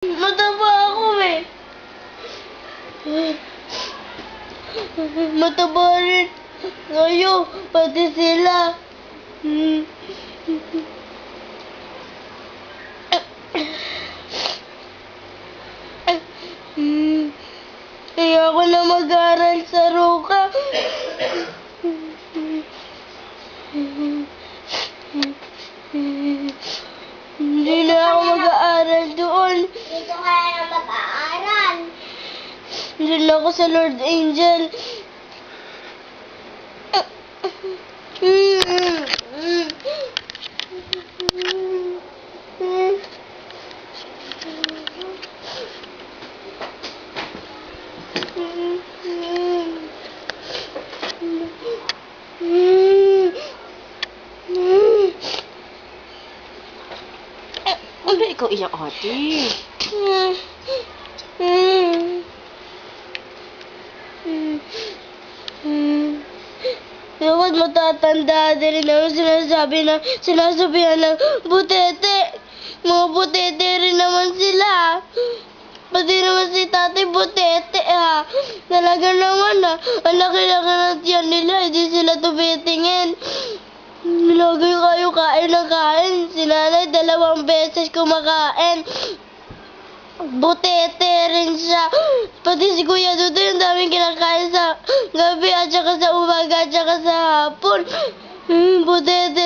Mataba ako eh. Mataba rin. Ngayon, pati sila. Kaya ako na mag-aaral sa Roca. Hindi na ako mag-aaral doon. Dito kaya na mag-aaral. Doon ako sa Lord Angel. Wala ikaw iyak, ate. Dapat matatanda din naman sinasabihan ng butete. Mga butete rin naman sila. Pati naman si Tatay Butete ha. Talaga naman ha. Ang laki-laki ng tiyan nila. Hindi sila tumitingin. Lagi kayo kain ng kain. Si Nanay 2 beses kumakain. Butete rin siya. Pati si Kuya Dudu yung daming kinakain sa gabi at saka sa umaga at saka sa hapon. Butete